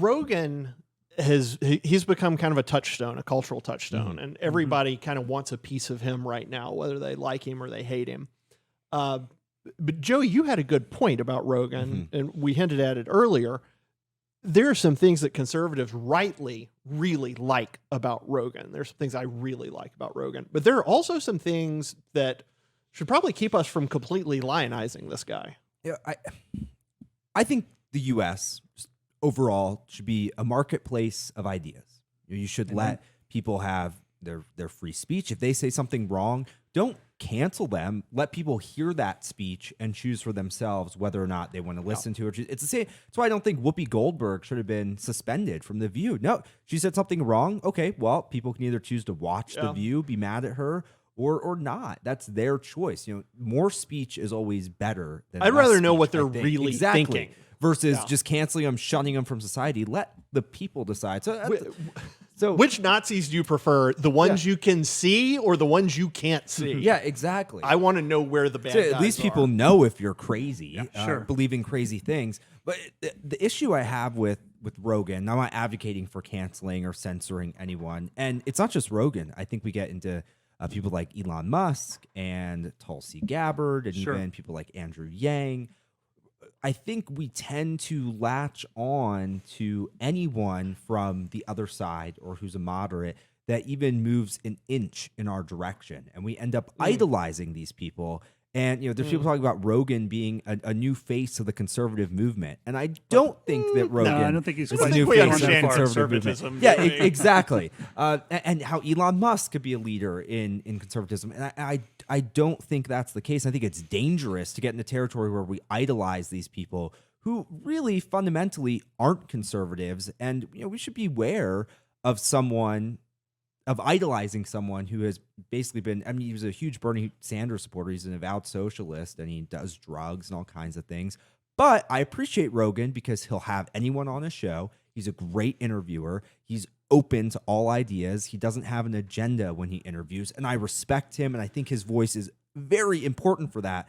Rogan he's become kind of a touchstone, a cultural touchstone, and everybody kind of wants a piece of him right now, whether they like him or they hate him. But Joey, you had a good point about Rogan, and we hinted at it earlier. There are some things that conservatives rightly really like about Rogan. There's some things I really like about Rogan, but there are also some things that should probably keep us from completely lionizing this guy. Yeah, I think the U.S. overall should be a marketplace of ideas. You should let people have their free speech. If they say something wrong, don't cancel them. Let people hear that speech and choose for themselves whether or not they want to listen to it. It's the same. That's why I don't think Whoopi Goldberg should have been suspended from The View. No, she said something wrong. Okay, well, people can either choose to watch The View, be mad at her, or not. That's their choice. More speech is always better than I'd rather less know speech, what they're really thinking. Versus just canceling them, shunning them from society. Let the people decide. So which Nazis do you prefer? The ones you can see or the ones you can't see? Yeah, exactly. I want to know where the bad guys at least people know if you're crazy, believing crazy things. But the issue I have with Rogan, I'm not advocating for canceling or censoring anyone. And it's not just Rogan. I think we get into people like Elon Musk and Tulsi Gabbard and even people like Andrew Yang. I think we tend to latch on to anyone from the other side or who's a moderate that even moves an inch in our direction. And we end up idolizing these people. And, there's people talking about Rogan being a new face of the conservative movement. And I don't think that Rogan I don't think he's is quite a new we face of the understand conservative conservatism. movement. Yeah, exactly. And how Elon Musk could be a leader in conservatism. And I don't think that's the case. I think it's dangerous to get into territory where we idolize these people who really fundamentally aren't conservatives. And, we should beware of idolizing someone who has basically been, he was a huge Bernie Sanders supporter. He's an avowed socialist and he does drugs and all kinds of things. But I appreciate Rogan because he'll have anyone on his show. He's a great interviewer. He's open to all ideas. He doesn't have an agenda when he interviews. And I respect him. And I think his voice is very important for that.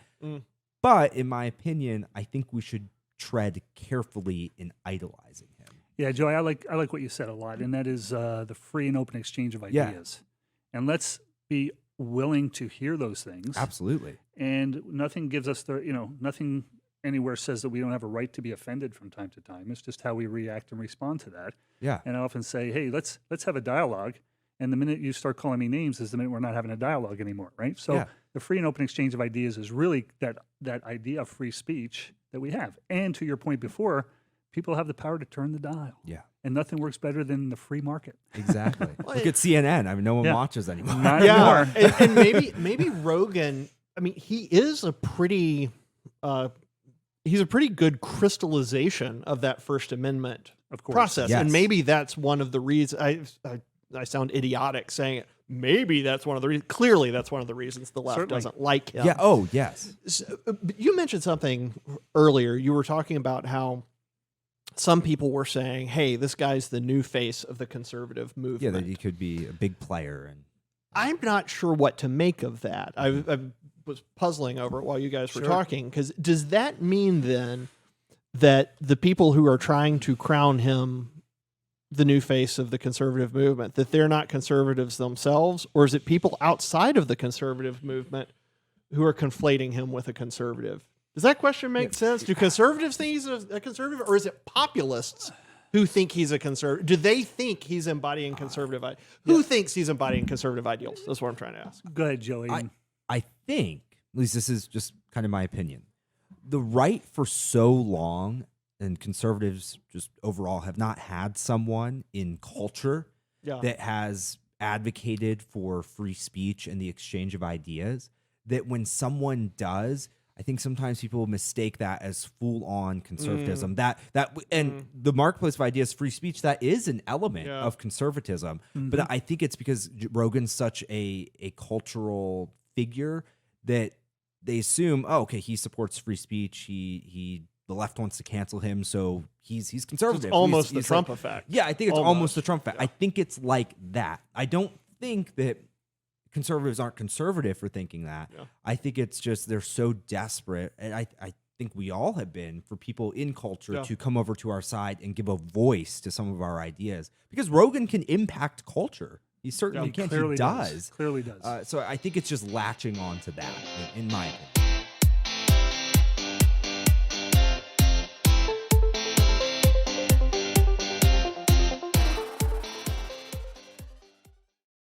But in my opinion, I think we should tread carefully in idolizing him. Yeah, Joey, I like what you said a lot, and that is the free and open exchange of ideas. And let's be willing to hear those things. Absolutely. And nothing gives us nothing anywhere says that we don't have a right to be offended from time to time. It's just how we react and respond to that. Yeah. And I often say, hey, let's have a dialogue. And the minute you start calling me names is the minute we're not having a dialogue anymore, right? So the free and open exchange of ideas is really that idea of free speech that we have. And to your point before, people have the power to turn the dial. Yeah. And nothing works better than the free market. Exactly. Look at CNN. No one watches anymore. Not anymore. And maybe Rogan, he is a pretty he's a pretty good crystallization of that First Amendment process. Yes. And maybe that's one of the reasons I sound idiotic saying it. Maybe that's one of the reasons. Clearly, that's one of the reasons the left doesn't like him. Yeah. Oh, yes. So, you mentioned something earlier. You were talking about how some people were saying, hey, this guy's the new face of the conservative movement. Yeah, that he could be a big player. And I'm not sure what to make of that. I was puzzling over it while you guys were talking, because does that mean then that the people who are trying to crown him the new face of the conservative movement, that they're not conservatives themselves, or is it people outside of the conservative movement who are conflating him with a conservative? Does that question make sense? Do conservatives think he's a conservative, or is it populists who think he's a conservative? Do they think he's embodying conservative ideals? Who thinks he's embodying conservative ideals? That's what I'm trying to ask. Go ahead, Joey. I think, at least this is just kind of my opinion, the right for so long, and conservatives just overall have not had someone in culture that has advocated for free speech and the exchange of ideas, that when someone does, I think sometimes people mistake that as full-on conservatism. And the marketplace of ideas, free speech, that is an element of conservatism. But I think it's because Rogan's such a cultural figure that they assume, he supports free speech. The left wants to cancel him, so he's conservative. So it's almost he's the Trump effect. Yeah, I think it's almost the Trump effect. I think it's like that. I don't think that conservatives aren't conservative for thinking that. I think it's just they're so desperate, and I think we all have been, for people in culture Yeah. to come over to our side and give a voice to some of our ideas. Because Rogan can impact culture. He certainly can. He does. Clearly does. So I think it's just latching on to that, in my opinion.